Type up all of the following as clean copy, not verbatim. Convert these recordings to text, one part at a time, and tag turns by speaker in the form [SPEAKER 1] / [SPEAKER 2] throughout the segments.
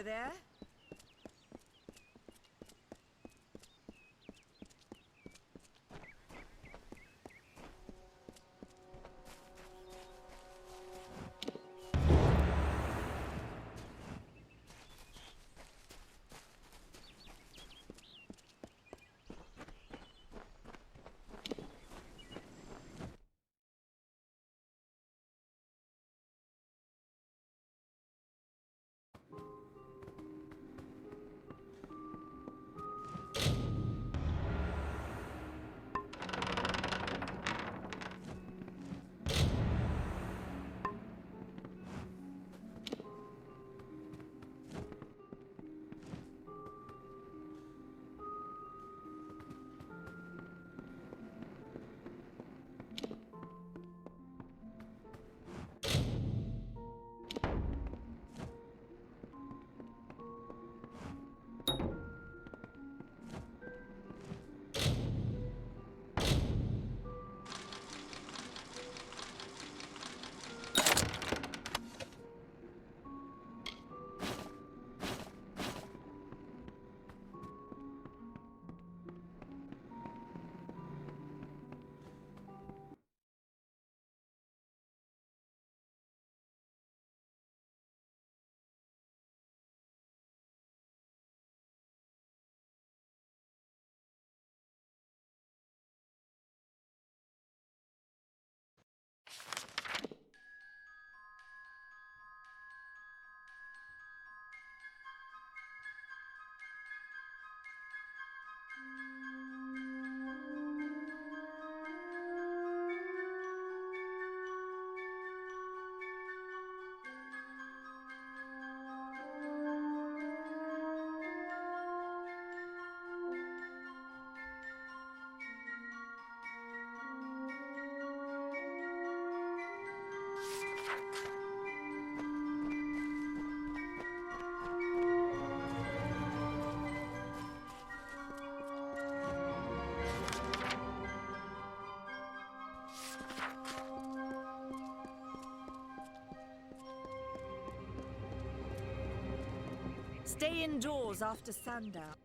[SPEAKER 1] Gadflow there? Stay indoors after sundown.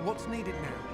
[SPEAKER 2] What's needed now?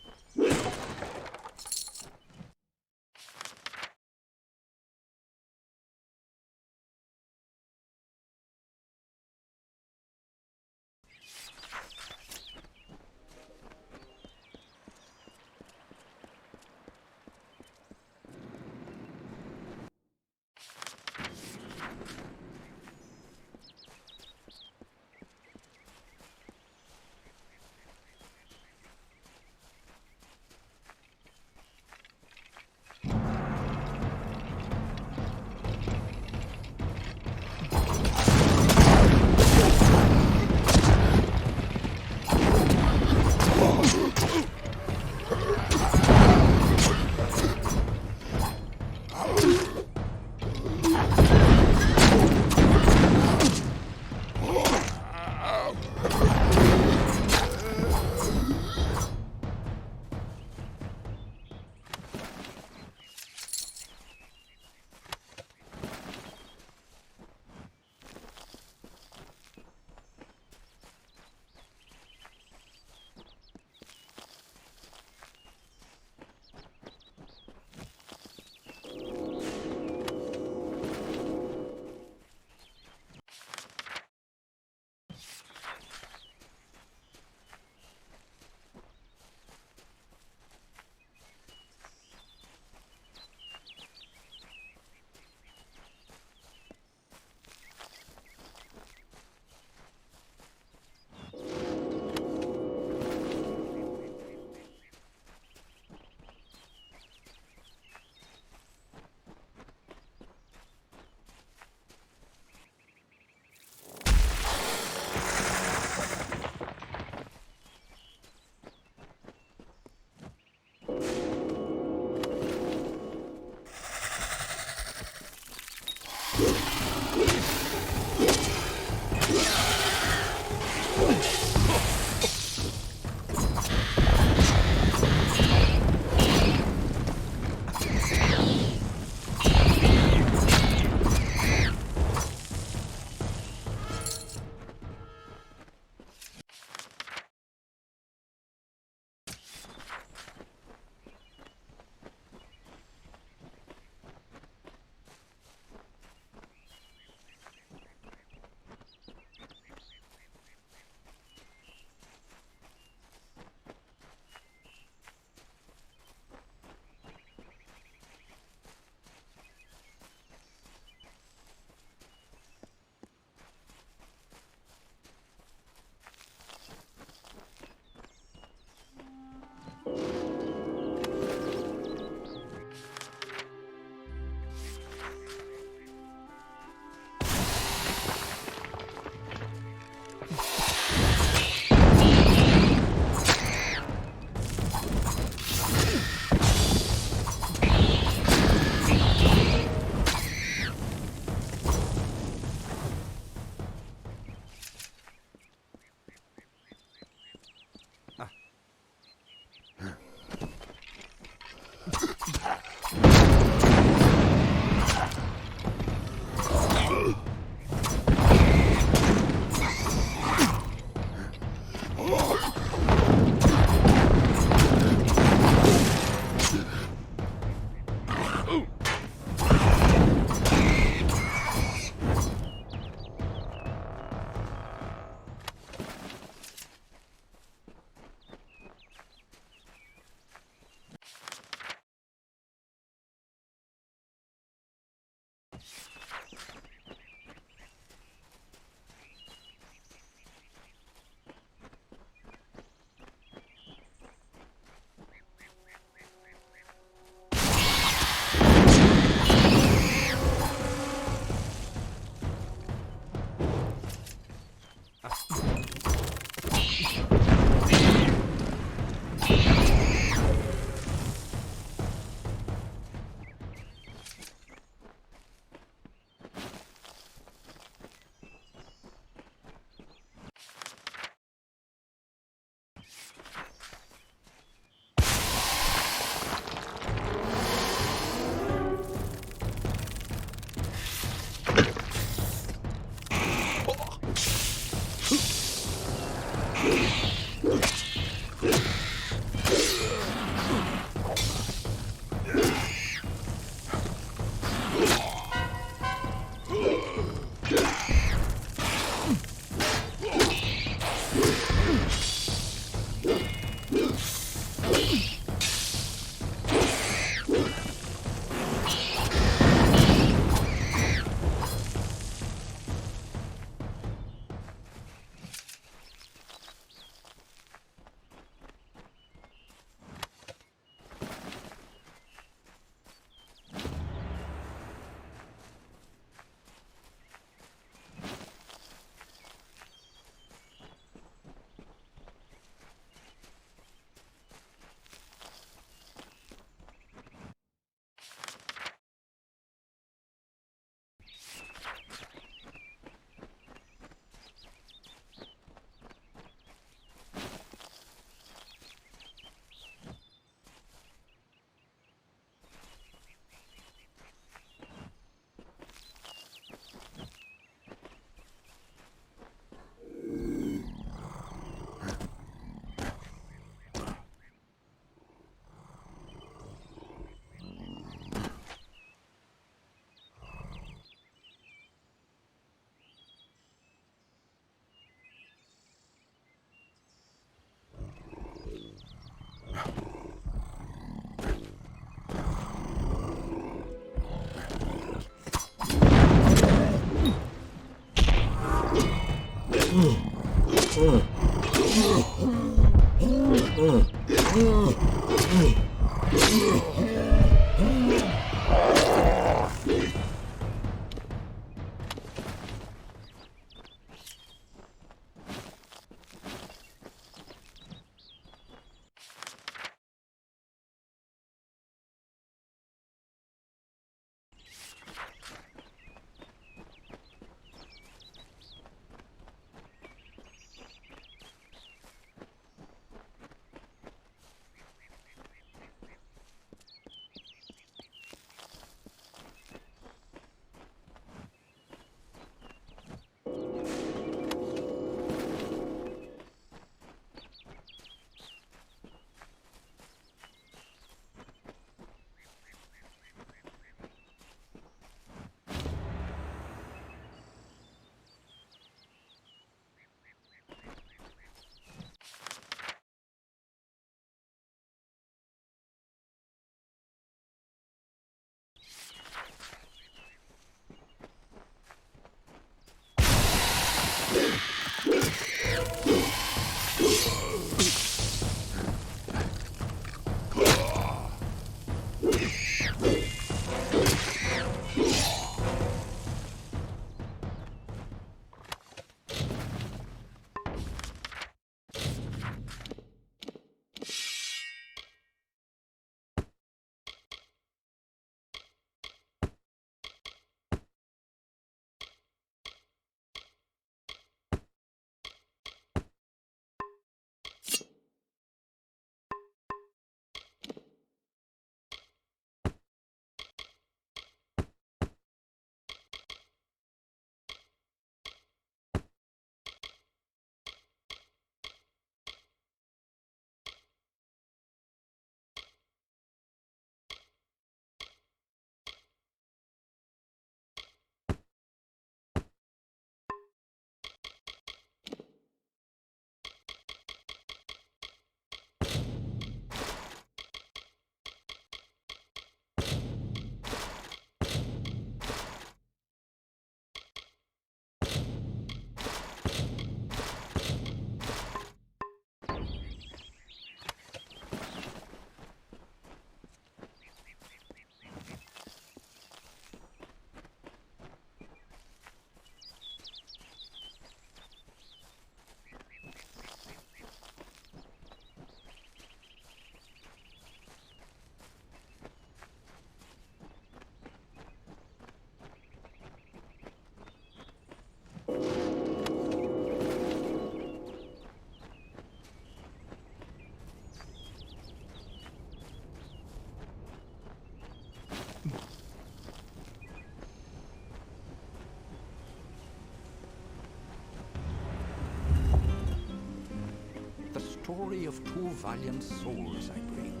[SPEAKER 3] Story of two valiant souls I bring.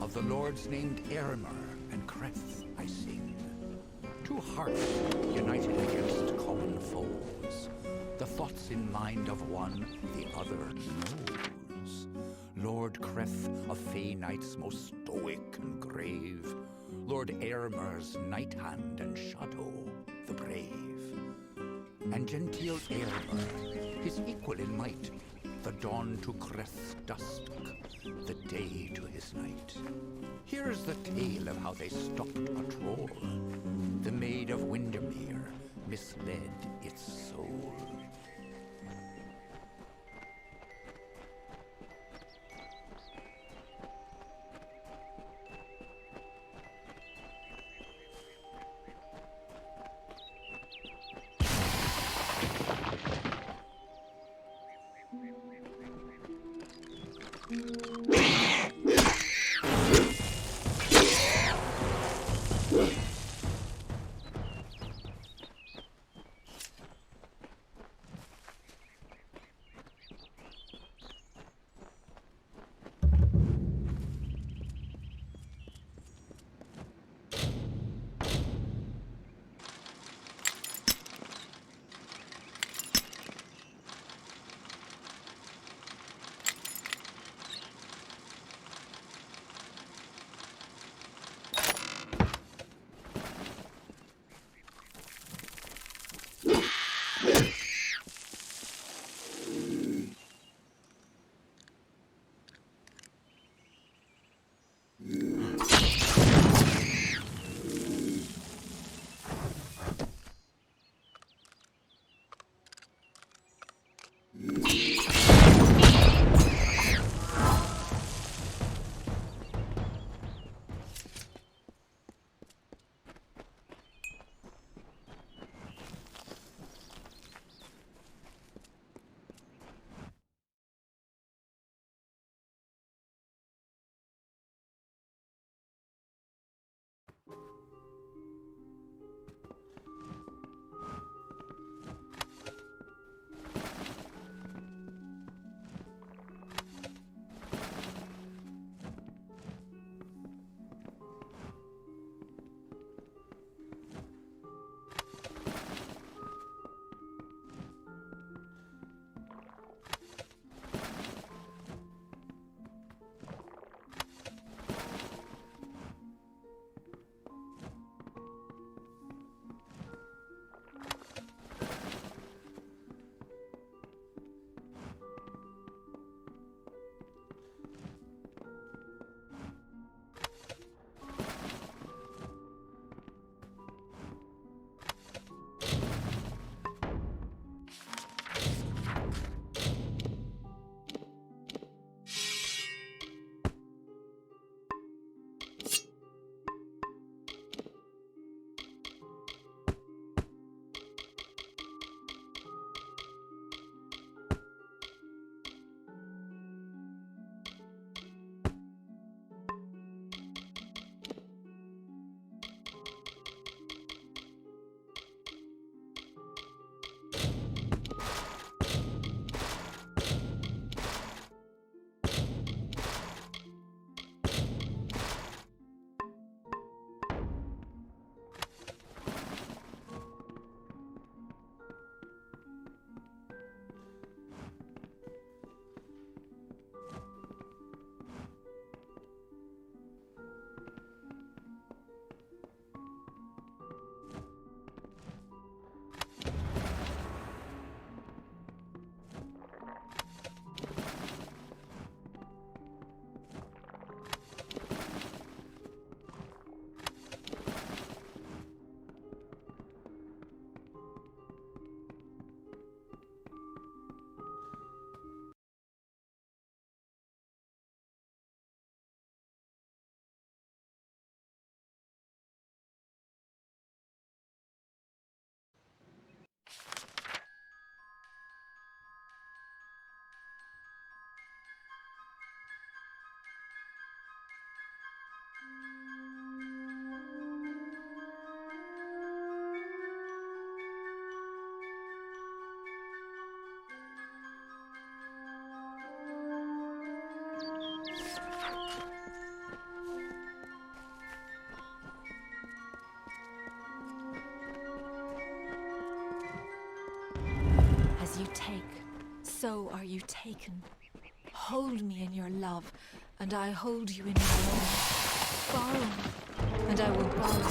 [SPEAKER 3] Of the lords named Aylmer and Creth I sing. Two hearts united against common foes. The thoughts in mind of one, the other knows. Lord Creth of Fey Knights most stoic and grave. Lord Aylmer's night hand and shadow, the brave. And genteel Aylmer, his equal in might, the dawn to Creth's dusk, the day to his night. Here's the tale of how they stopped a troll. The Maid of Windermere misled its soul.
[SPEAKER 1] take, so are you taken. Hold me in your love, and I hold you in my own. Borrow me, and I will borrow you.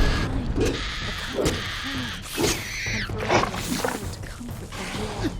[SPEAKER 1] Kind, a kind of kindness, and forever a sword to comfort the worn.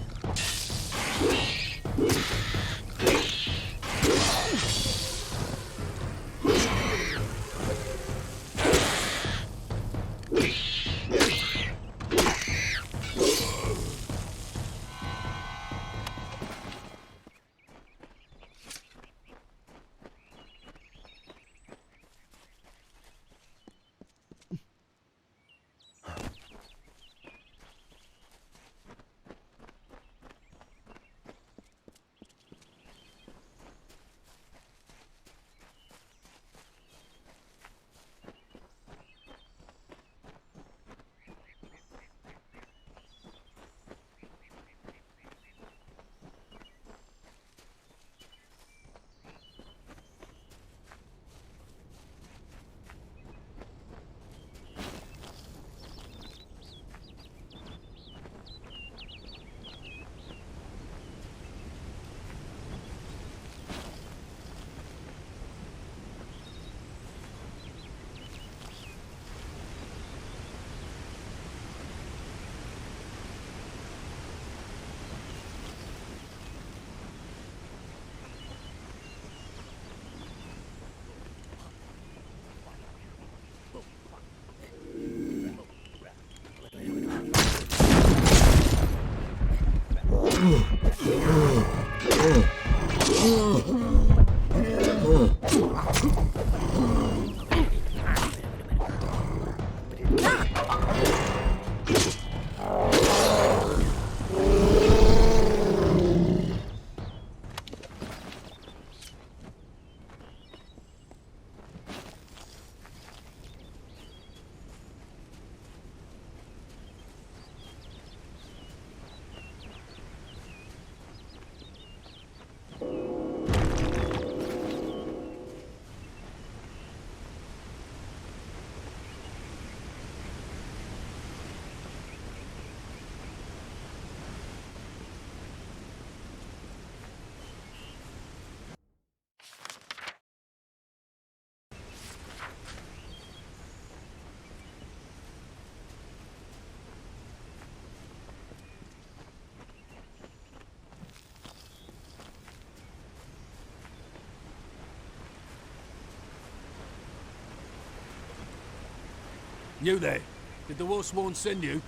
[SPEAKER 4] You there? Did the Wolfsworn send you?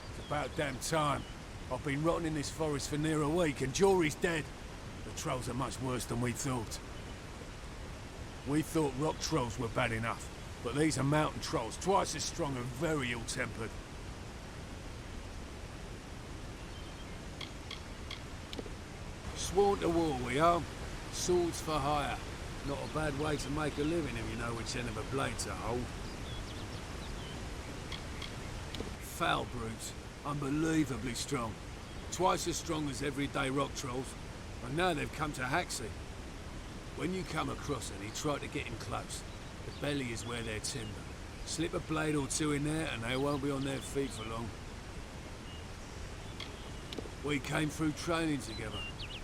[SPEAKER 4] It's about damn time. I've been rotting in this forest for near a week, and Jory's dead. The trolls are much worse than we thought. We thought rock trolls were bad enough, but these are mountain trolls, twice as strong and very ill-tempered. Sworn to war we are. Swords for hire. Not a bad way to make a living if you know which end of a blade to hold. Foul brutes. Unbelievably strong. Twice as strong as everyday rock trolls. And now they've come to Haxie. When you come across any, try to get in close. The belly is where they're timber. Slip a blade or two in there and they won't be on their feet for long. We came through training together.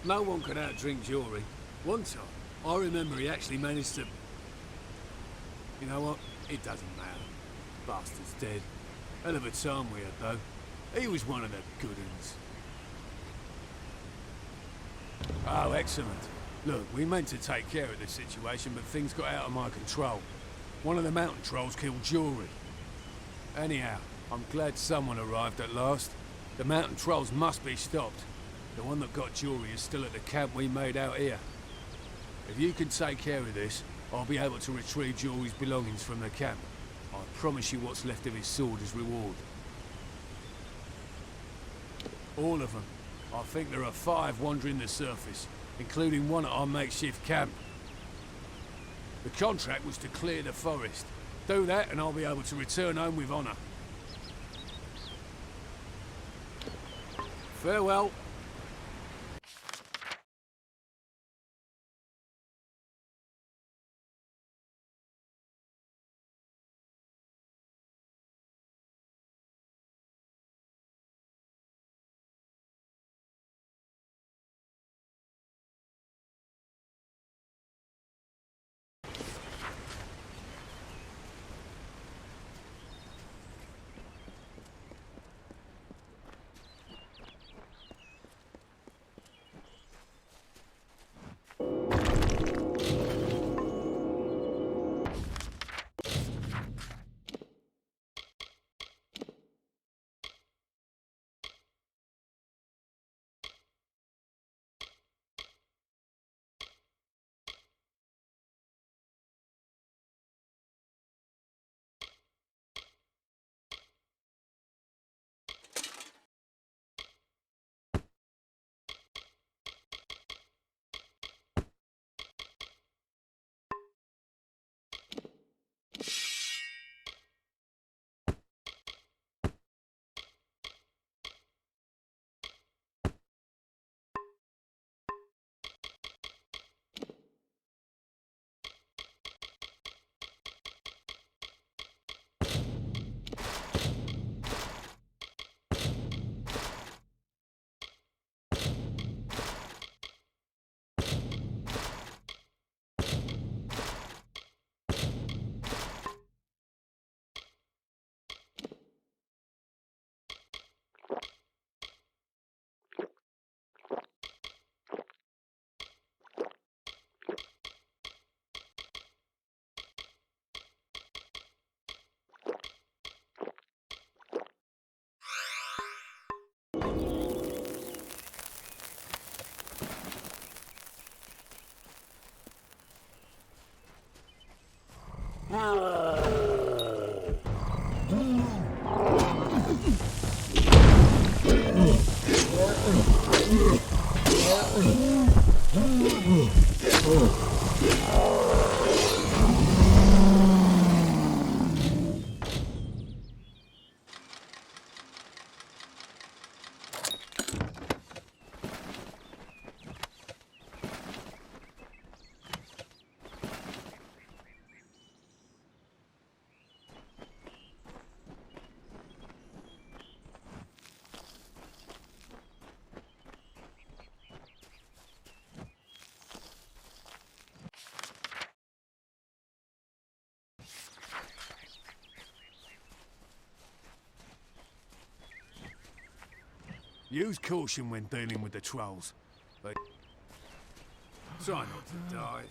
[SPEAKER 4] No one could outdrink Jory. One time, I remember he actually managed to... You know what? It doesn't matter. Bastard's dead. Hell of a time we had, though. He was one of the good uns. Oh, excellent. Look, we meant to take care of this situation, but things got out of my control. One of the mountain trolls killed Jory. Anyhow, I'm glad someone arrived at last. The mountain trolls must be stopped. The one that got Jory is still at the camp we made out here. If you can take care of this, I'll be able to retrieve Jory's belongings from the camp. I promise you what's left of his sword as reward. All of them. I think there are 5 wandering the surface, including one at our makeshift camp. The contract was to clear the forest. Do that and I'll be able to return home with honour. Farewell. Use caution when dealing with the trolls. But try not to die.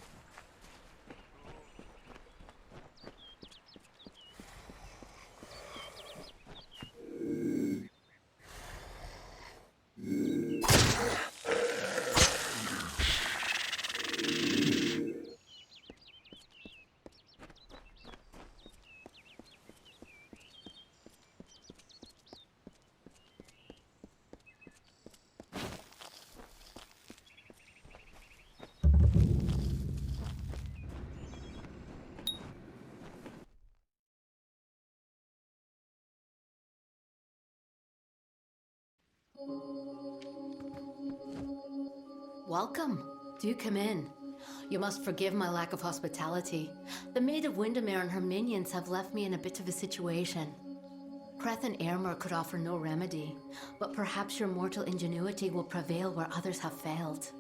[SPEAKER 5] Welcome. Do come in. You must forgive my lack of hospitality. The Maid of Windermere and her minions have left me in a bit of a situation. Creth and Airmer could offer no remedy, but perhaps your mortal ingenuity will prevail where others have failed.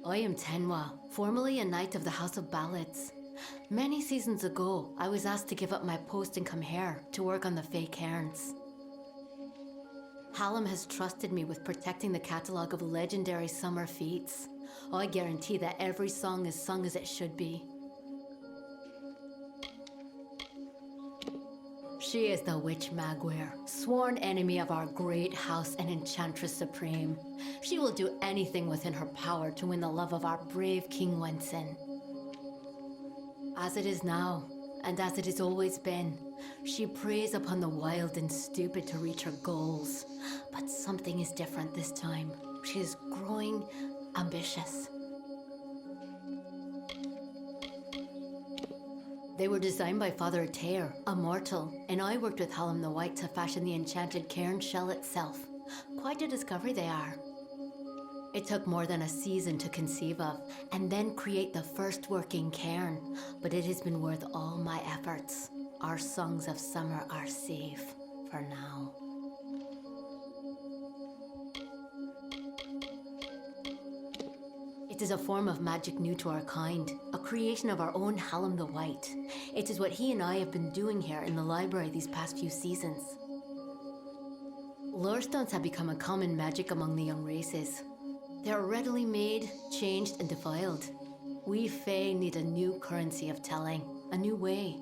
[SPEAKER 5] I am Tenwa, formerly a knight of the House of Ballads. Many seasons ago, I was asked to give up my post and come here to work on the Fae Cairns. Hallam has trusted me with protecting the catalogue of legendary summer feats. I guarantee that every song is sung as it should be. She is the Witch Magware, sworn enemy of our great house and Enchantress Supreme. She will do anything within her power to win the love of our brave King Wensin. As it is now, and as it has always been, she preys upon the wild and stupid to reach her goals. But something is different this time. She is growing ambitious. They were designed by Father Atair, a mortal, and I worked with Hallam the White to fashion the enchanted cairn shell itself. Quite a discovery they are. It took more than a season to conceive of, and then create the first working cairn, but it has been worth all my efforts. Our songs of summer are safe, for now. It is a form of magic new to our kind, a creation of our own Hallam the White. It is what he and I have been doing here in the library these past few seasons. Lorestones have become a common magic among the young races. They are readily made, changed, and defiled. We Fae need a new currency of telling, a new way.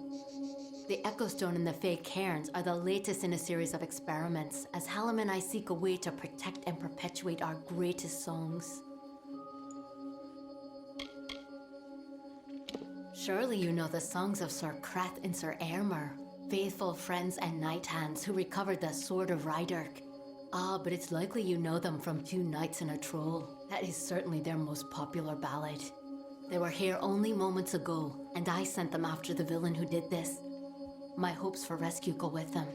[SPEAKER 5] The Echo Stone and the Fae Cairns are the latest in a series of experiments, as Hallam and I seek a way to protect and perpetuate our greatest songs. Surely you know the songs of Sir Creth and Sir Airmer, faithful friends and knight hands who recovered the Sword of Ryderk. Ah, but it's likely you know them from Two Knights and a Troll. That is certainly their most popular ballad. They were here only moments ago, and I sent them after the villain who did this. My hopes for rescue go with them.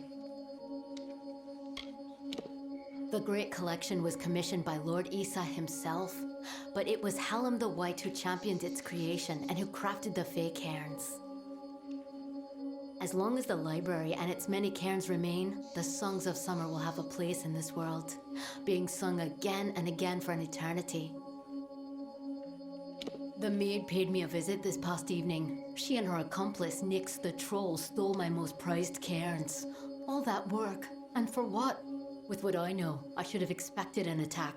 [SPEAKER 5] The Great Collection was commissioned by Lord Isa himself, but it was Hallam the White who championed its creation and who crafted the Fae Cairns. As long as the library and its many cairns remain, the songs of summer will have a place in this world, being sung again and again for an eternity. The maid paid me a visit this past evening. She and her accomplice, Nyx the Troll, stole my most prized cairns. All that work, and for what? With what I know, I should have expected an attack.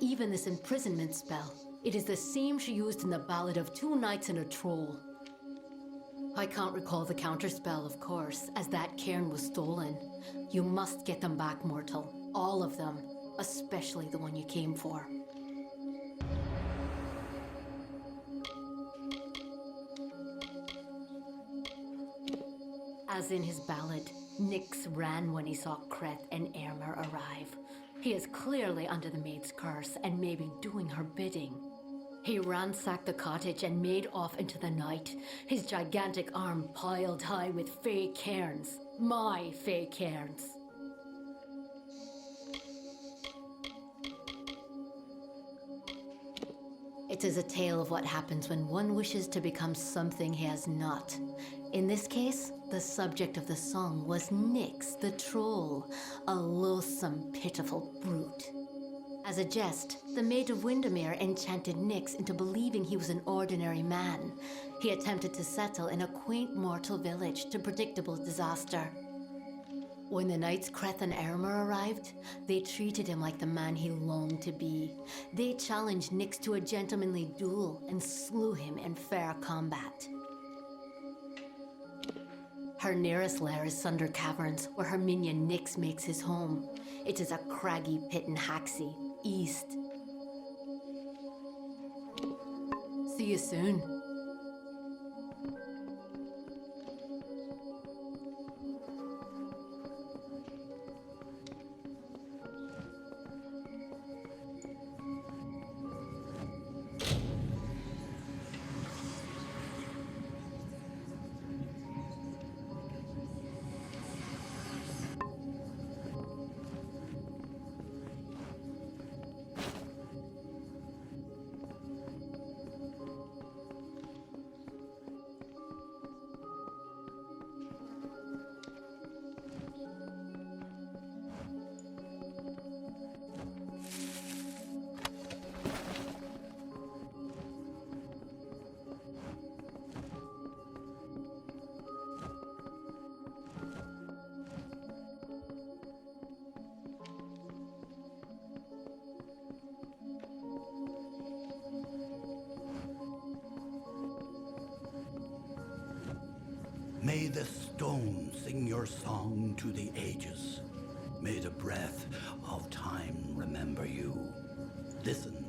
[SPEAKER 5] Even this imprisonment spell, it is the same she used in the Ballad of Two Knights and a Troll. I can't recall the counterspell, of course, as that cairn was stolen. You must get them back, mortal. All of them. Especially the one you came for. As in his ballad, Nyx ran when he saw Creth and Airmer arrive. He is clearly under the maid's curse and may be doing her bidding. He ransacked the cottage and made off into the night, his gigantic arm piled high with Fae Cairns. My Fae Cairns. It is a tale of what happens when one wishes to become something he has not. In this case, the subject of the song was Nyx the Troll, a loathsome, pitiful brute. As a jest, the Maid of Windermere enchanted Nyx into believing he was an ordinary man. He attempted to settle in a quaint mortal village to predictable disaster. When the knights Kreth and Aramir arrived, they treated him like the man he longed to be. They challenged Nyx to a gentlemanly duel and slew him in fair combat. Her nearest lair is Sunder Caverns, where her minion Nyx makes his home. It is a craggy pit in Haxie, east. See you soon.
[SPEAKER 3] May the stone sing your song to the ages. May the breath of time remember you. Listen.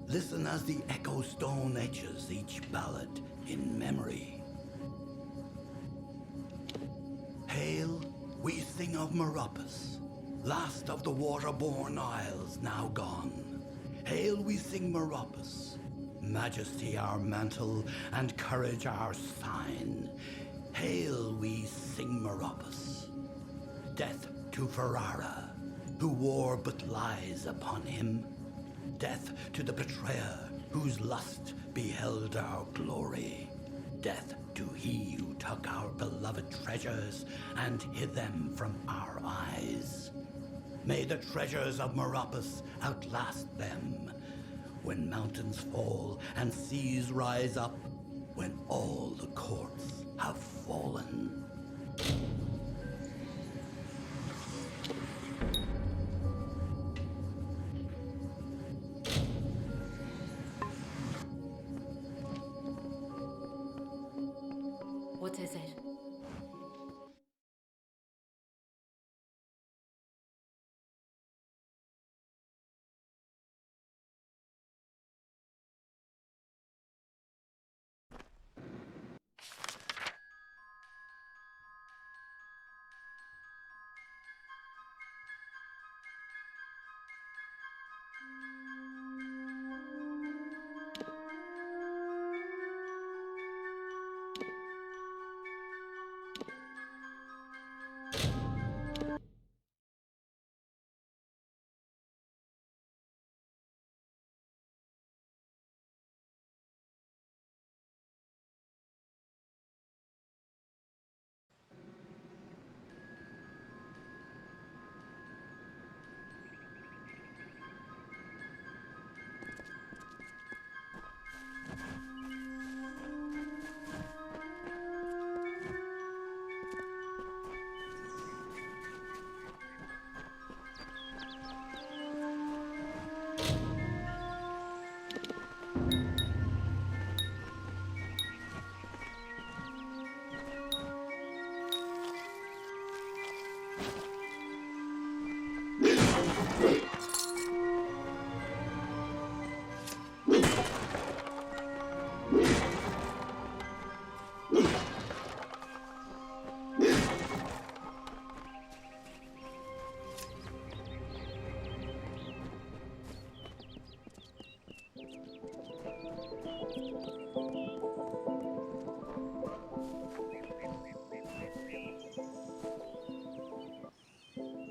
[SPEAKER 3] Listen as the echo stone etches each ballad in memory. Hail, we sing of Meropis, last of the water-born isles now gone. Hail, we sing Meropis, majesty our mantle and courage our sign. Hail, we sing Meropis. Death to Ferrara, who wore but lies upon him. Death to the betrayer, whose lust beheld our glory. Death to he who took our beloved treasures and hid them from our eyes. May the treasures of Meropis outlast them. When mountains fall and seas rise up, when all the courts have fallen.
[SPEAKER 5] What is it?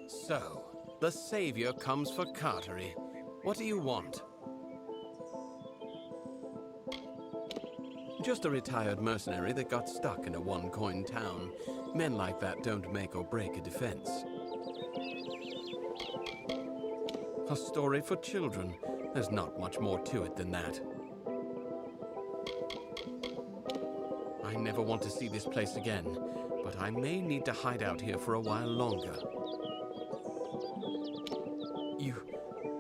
[SPEAKER 6] So, the Savior comes for Cartery. What do you want? Just a retired mercenary that got stuck in a one-coin town. Men like that don't make or break a defense. A story for children. There's not much more to it than that. I never want to see this place again, but I may need to hide out here for a while longer.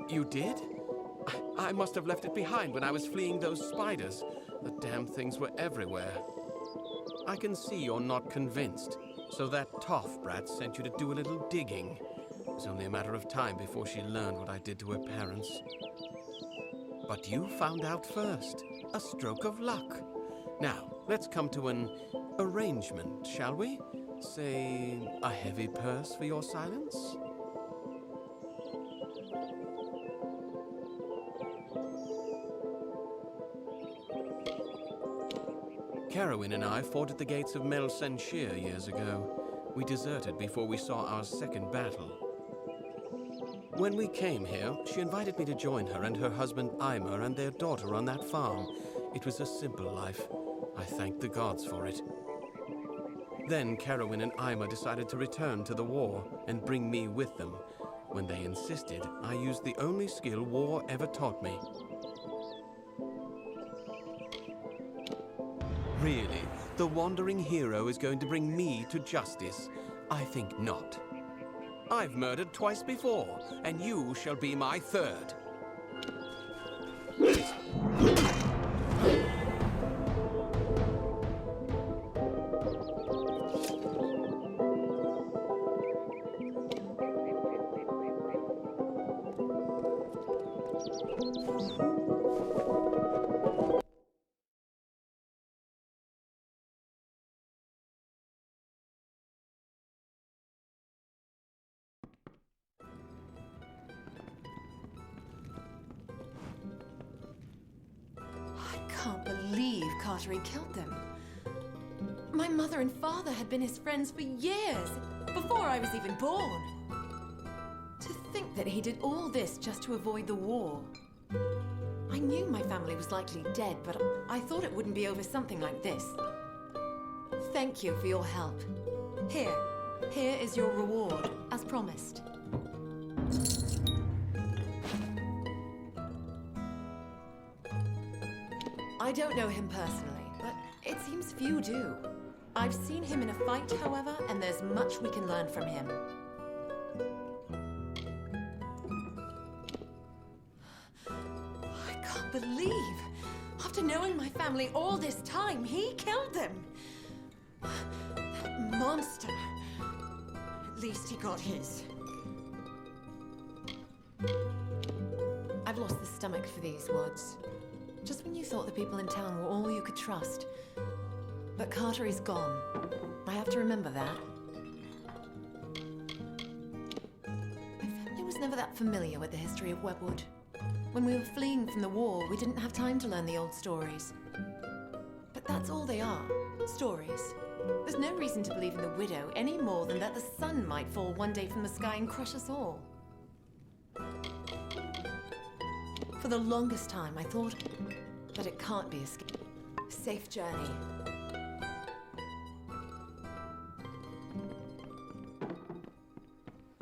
[SPEAKER 6] You did? I must have left it behind when I was fleeing those spiders. The damn things were everywhere. I can see you're not convinced, so that toff brat sent you to do a little digging. It was only a matter of time before she learned what I did to her parents. But you found out first. A stroke of luck. Now, let's come to an arrangement, shall we? Say, a heavy purse for your silence? Carowin and I fought at the gates of Mel Senshir years ago. We deserted before we saw our second battle. When we came here, she invited me to join her and her husband Eimer and their daughter on that farm. It was a simple life. I thanked the gods for it. Then Carowin and Eimer decided to return to the war and bring me with them. When they insisted, I used the only skill war ever taught me. Really, the wandering hero is going to bring me to justice? I think not. I've murdered twice before, and you shall be my third.
[SPEAKER 7] I can't believe Carteret killed them. My mother and father had been his friends for years, before I was even born. To think that he did all this just to avoid the war. I knew my family was likely dead, but I thought it wouldn't be over something like this. Thank you for your help. Here is your reward, as promised. I don't know him personally, but it seems few do. I've seen him in a fight, however, and there's much we can learn from him. I can't believe, after knowing my family all this time, he killed them. That monster. At least he got his. I've lost the stomach for these woods. Just when you thought the people in town were all you could trust. But Carteret's gone. I have to remember that. My family was never that familiar with the history of Webwood. When we were fleeing from the war, we didn't have time to learn the old stories. But that's all they are, stories. There's no reason to believe in the widow any more than that the sun might fall one day from the sky and crush us all. For the longest time, I thought that it can't be escaped. Safe journey.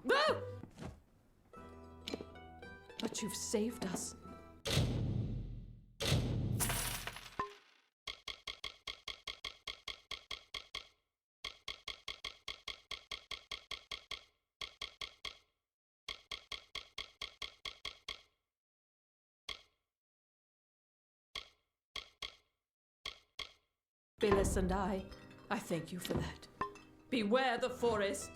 [SPEAKER 7] Woo!
[SPEAKER 1] But you've saved us. Phyllis and I thank you for that. Beware the forest!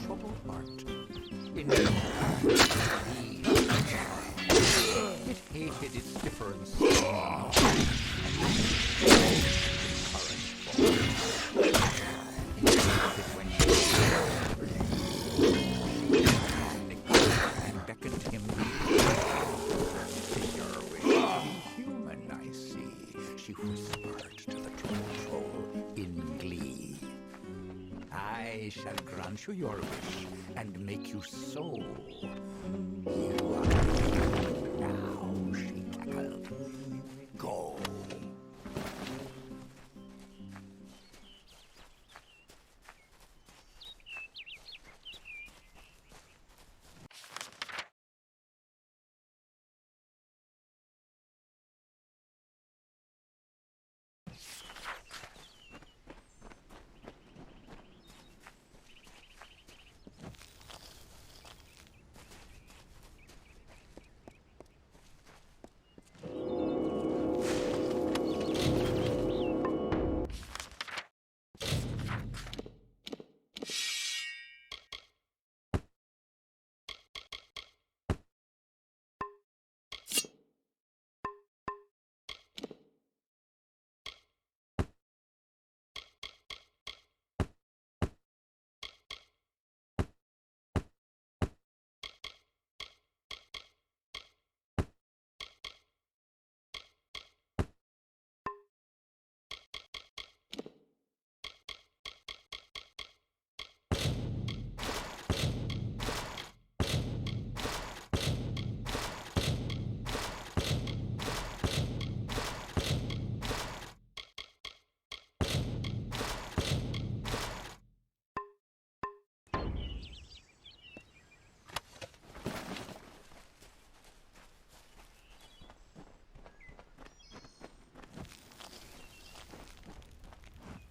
[SPEAKER 3] troubled heart. It hated its difference. And beckoned him. You're human, I see. she whispered to the troll in glee. I shall grant you your wish and make you so. You are free now, she cackled. Go.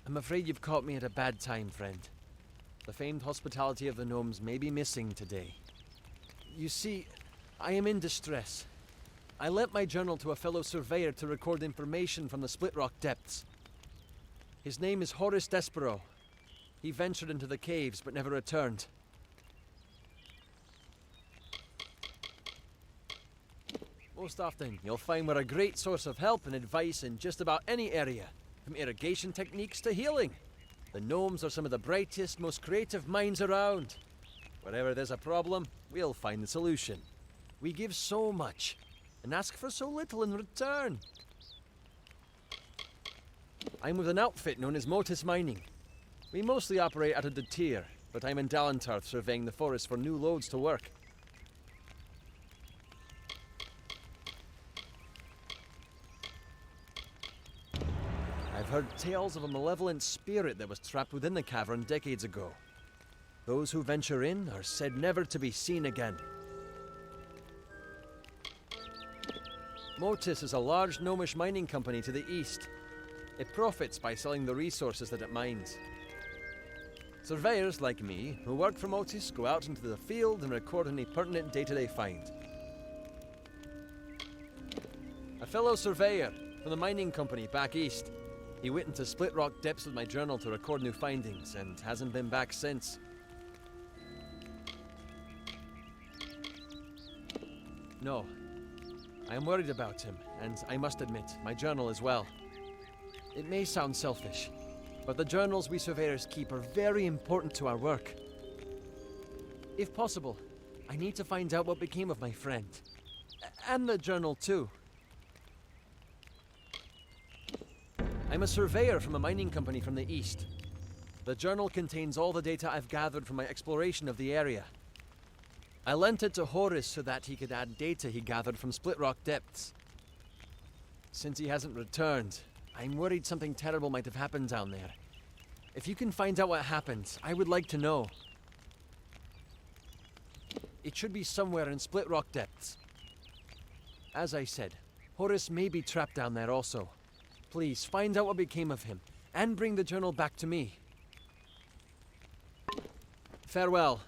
[SPEAKER 8] I'm afraid you've caught me at a bad time, friend. The famed hospitality of the gnomes may be missing today. You see, I am in distress. I lent my journal to a fellow surveyor to record information from the Split Rock depths. His name is Horace Despero. He ventured into the caves but never returned. Most often, you'll find we're a great source of help and advice in just about any area, from irrigation techniques to healing. The gnomes are some of the brightest, most creative minds around. Wherever there's a problem, we'll find the solution. We give so much, and ask for so little in return. I'm with an outfit known as Motus Mining. We mostly operate out of the Tyr, but I'm in Dalentarth surveying the forest for new loads to work. I've heard tales of a malevolent spirit that was trapped within the cavern decades ago. Those who venture in are said never to be seen again. Motus is a large gnomish mining company to the east. It profits by selling the resources that it mines. Surveyors like me, who work for Motus, go out into the field and record any pertinent data they find. A fellow surveyor from the mining company back east. He went into Split Rock depths with my journal to record new findings, and hasn't been back since. No. I am worried about him, and I must admit, my journal as well. It may sound selfish, but the journals we surveyors keep are very important to our work. If possible, I need to find out what became of my friend. And the journal too. I'm a surveyor from a mining company from the east. The journal contains all the data I've gathered from my exploration of the area. I lent it to Horace so that he could add data he gathered from Split Rock depths. Since he hasn't returned, I'm worried something terrible might have happened down there. If you can find out what happened, I would like to know. It should be somewhere in Split Rock depths. As I said, Horace may be trapped down there also. Please, find out what became of him, and bring the journal back to me. Farewell.